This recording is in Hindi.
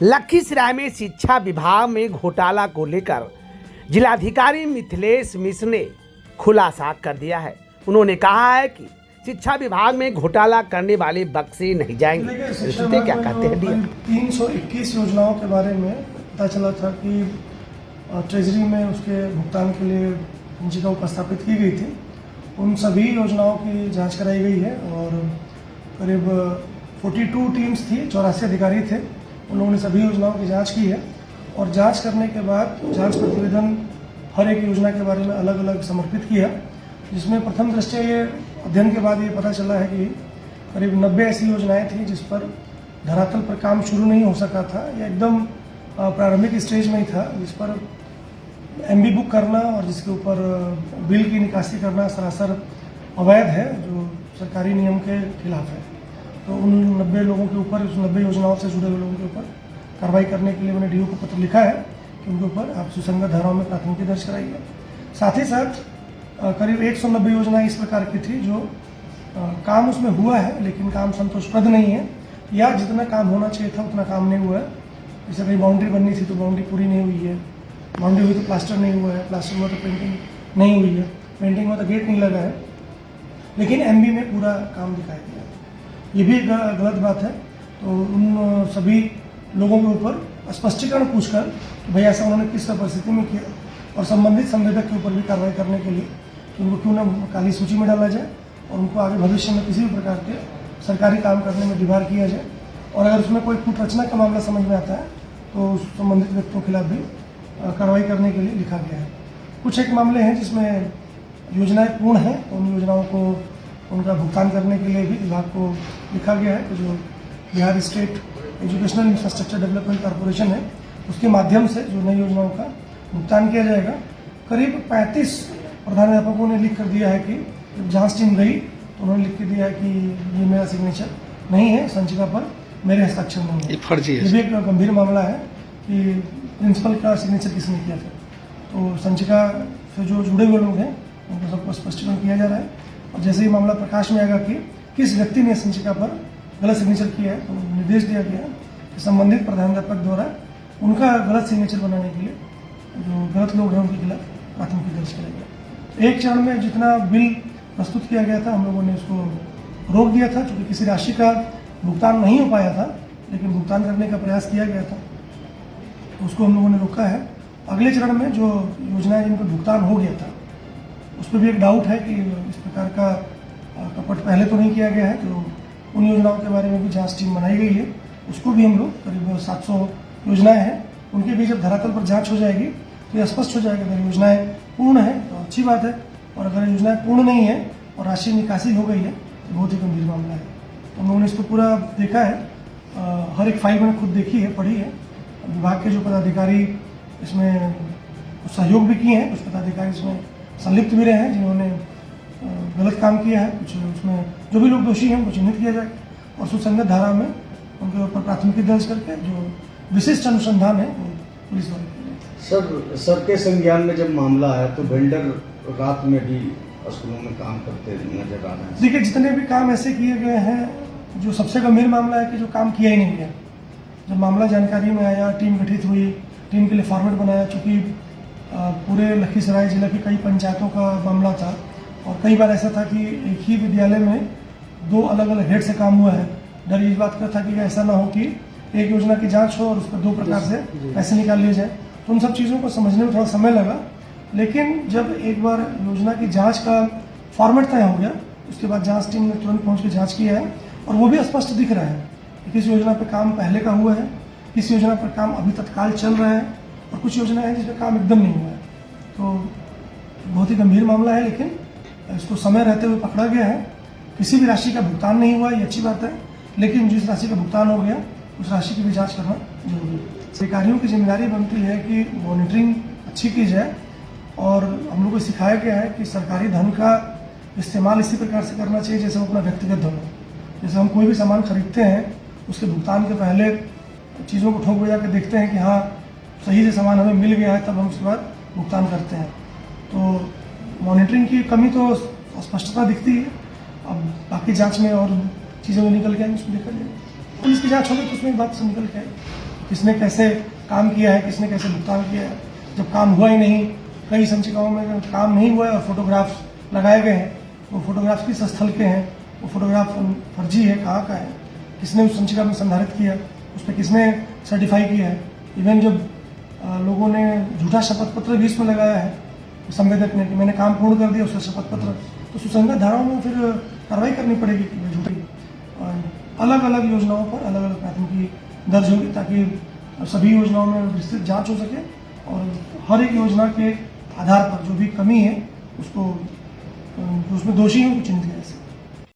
लखीसराय में शिक्षा विभाग में घोटाला को लेकर जिलाधिकारी मिथिलेश मिश्र ने खुलासा कर दिया है। उन्होंने कहा है कि शिक्षा विभाग में घोटाला करने वाले बख्शे नहीं जाएंगे। क्या कहते हैं? 321 योजनाओं के बारे में पता चला था कि ट्रेजरी में उसके भुगतान के लिए संचिका उपस्थापित की गई थी। उन सभी योजनाओं की जांच कराई गई है और करीब 42 टीम्स थी, 84 अधिकारी थे। उन लोगों ने सभी योजनाओं की जांच की है और जांच करने के बाद जांच प्रतिवेदन हर एक योजना के बारे में अलग अलग समर्पित किया, जिसमें प्रथम दृष्टया ये अध्ययन के बाद ये पता चला है कि करीब 90 ऐसी योजनाएं थी जिस पर धरातल पर काम शुरू नहीं हो सका था या एकदम प्रारंभिक स्टेज में ही था, जिस पर एमबी बुक करना और जिसके ऊपर बिल की निकासी करना सरासर अवैध है, जो सरकारी नियम के खिलाफ है। तो उन 90 लोगों के ऊपर, उस 90 योजनाओं से जुड़े हुए लोगों के ऊपर कार्रवाई करने के लिए उन्हें डीओ को पत्र लिखा है कि उनके ऊपर आप सुसंगत धाराओं में प्राथमिकी दर्ज कराई है। साथ ही साथ करीब 190 योजनाएं इस प्रकार की थी जो काम उसमें हुआ है लेकिन काम संतोषप्रद नहीं है या जितना काम होना चाहिए था उतना काम नहीं हुआ है। जैसे कहीं बाउंड्री बननी थी तो बाउंड्री पूरी नहीं हुई है, बाउंड्री हुई तो प्लास्टर नहीं हुआ है, प्लास्टर हुआ तो पेंटिंग नहीं हुई है, पेंटिंग हुआ तो गेट नहीं लगा है, लेकिन एमबी में पूरा काम दिखाया गया। ये भी गलत बात है। तो उन सभी लोगों के ऊपर स्पष्टीकरण पूछकर कि भाई ऐसा उन्होंने किस परिस्थिति में किया और संबंधित संवेदक के ऊपर भी कार्रवाई करने के लिए कि उनको क्यों न काली सूची में डाला जाए और उनको आगे भविष्य में किसी भी प्रकार के सरकारी काम करने में डिबार किया जाए। और अगर उसमें कोई कूट रचना का मामला समझ में आता है तो उस संबंधित व्यक्तियों के खिलाफ भी कार्रवाई करने के लिए लिखा गया है। कुछ एक मामले हैं जिसमें योजनाएं पूर्ण हैं, उन योजनाओं को उनका भुगतान करने के लिए भी विभाग को लिखा गया है। तो जो Bihar state educational infrastructure development corporation है उसके माध्यम से जो नई योजनाओं का भुगतान किया जाएगा। करीब 35 प्रधानाध्यापकों ने लिख कर दिया है कि जब जांच टीम गई तो उन्होंने लिख के दिया है कि ये मेरा सिग्नेचर नहीं है, संचिका पर मेरे हस्ताक्षर नहीं है। ये फर्जी है। ये भी एक गंभीर मामला है कि प्रिंसिपल का सिग्नेचर किसने किया था। तो संचिका से जो जुड़े हुए लोग हैं उनको सबको स्पष्टीकरण किया जा रहा है और जैसे ही मामला प्रकाश में आएगा कि किस व्यक्ति ने संचिका पर गलत सिग्नेचर किया है तो निर्देश दिया गया है कि संबंधित प्रधानाध्यापक द्वारा उनका गलत सिग्नेचर बनाने के लिए जो गलत लोग हैं उनके खिलाफ प्राथमिकी दर्ज करेगा। एक चरण में जितना बिल प्रस्तुत किया गया था हम लोगों ने उसको रोक दिया था, क्योंकि किसी राशि का भुगतान नहीं हो पाया था लेकिन भुगतान करने का प्रयास किया गया था, उसको हम लोगों ने रोका है। अगले चरण में जो योजनाएं जिन पर भुगतान हो गया था उस पर भी एक डाउट है कि इस प्रकार का कपट पहले तो नहीं किया गया है, तो उन योजनाओं के बारे में भी जांच टीम बनाई गई है। उसको भी हम लोग करीब 700 योजनाएं हैं, उनकी भी जब धरातल पर जांच हो जाएगी तो यह स्पष्ट हो जाएगा अगर योजनाएं पूर्ण है तो अच्छी बात है, और अगर योजनाएं पूर्ण नहीं है और राशि निकासी हो गई है तो बहुत ही गंभीर मामला है। तो हम लोगों ने इसको पूरा देखा है, हर एक फाइल मैंने खुद देखी है, पढ़ी है। विभाग के जो पदाधिकारी इसमें सहयोग भी किए हैं, कुछ पदाधिकारी इसमें संलिप्त भी रहे हैं जिन्होंने गलत काम किया है। कुछ उसमें जो भी लोग दोषी हैं उनको चिन्हित किया जाए और सुसंगत धारा में उनके ऊपर प्राथमिकी दर्ज करके जो विशिष्ट अनुसंधान है वो पुलिस द्वारा किया जाए। सर के संज्ञान में जब मामला आया तो वेंडर रात में भी स्कूलों में काम करते नजर आ रहे हैं। देखिए, जितने भी काम ऐसे किए गए हैं, जो सबसे गंभीर मामला है कि जो काम किया ही नहीं गया। जब मामला जानकारी में आया, टीम गठित हुई, टीम के लिए फॉर्मेट बनाया, चूँकि पूरे लखीसराय जिले की कई पंचायतों का मामला था और कई बार ऐसा था कि एक ही विद्यालय में 2 अलग अलग हेड से काम हुआ है। डर इस बात का था कि ऐसा ना हो कि एक योजना की जांच हो और उस पर 2 प्रकार से पैसे निकाल लिए जाए। तो उन सब चीज़ों को समझने में थोड़ा समय लगा, लेकिन जब एक बार योजना की जांच का फॉर्मेट तय हो गया उसके बाद जांच टीम ने तुरंत पहुँच के जाँच किया है और वो भी स्पष्ट दिख रहा है कि किस योजना पर काम पहले का हुआ है, किस योजना पर काम अभी तत्काल चल रहा है और कुछ योजनाएं हैं जिसमें काम एकदम नहीं हुआ है। तो बहुत ही गंभीर मामला है, लेकिन इसको समय रहते हुए पकड़ा गया है। किसी भी राशि का भुगतान नहीं हुआ, ये अच्छी बात है, लेकिन जिस राशि का भुगतान हो गया उस राशि की भी जांच करना जरूरी है। अधिकारियों की जिम्मेदारी बनती है कि मॉनिटरिंग अच्छी की जाए और हम लोग को सिखाया गया है कि सरकारी धन का इस्तेमाल इसी प्रकार से करना चाहिए जैसे वो अपना व्यक्तिगत धन हो। जैसे हम कोई भी सामान खरीदते हैं उसके भुगतान के पहले चीज़ों को ठोक बजा के देखते हैं कि हाँ सही से सामान हमें मिल गया है, तब हम उसके बाद भुगतान करते हैं। तो मॉनिटरिंग की कमी तो स्पष्टता दिखती है। अब बाकी जांच में और चीज़ें निकल के आएंगी उसको देखा जाए, पुलिस की जांच होगी तो उसमें बात से निकल के आएगी। किसने कैसे काम किया है, किसने कैसे भुगतान किया है। जब काम हुआ ही नहीं, कई संचिकाओं में काम नहीं हुआ है और फोटोग्राफ्स लगाए गए हैं, वो फोटोग्राफ्स किस स्थल के हैं, वो फोटोग्राफ फर्जी है, कहाँ का है, किसने उस संचिका में संधारित किया, उस पर किसने सर्टिफाई किया है। इवन जब लोगों ने झूठा शपथ पत्र भी इसमें लगाया है संवेदक ने कि मैंने काम पूर्ण कर दिया, उसका शपथ पत्र, तो सुसंगत धाराओं में फिर कार्रवाई करनी पड़ेगी कि मैं झूठी। अलग अलग योजनाओं पर अलग अलग प्राथमिकी दर्ज होगी ताकि सभी योजनाओं में विस्तृत जांच हो सके और हर एक योजना के आधार पर जो भी कमी है उसको, जो उसमें दोषी हैं उनको चिन्हित किया जा सके।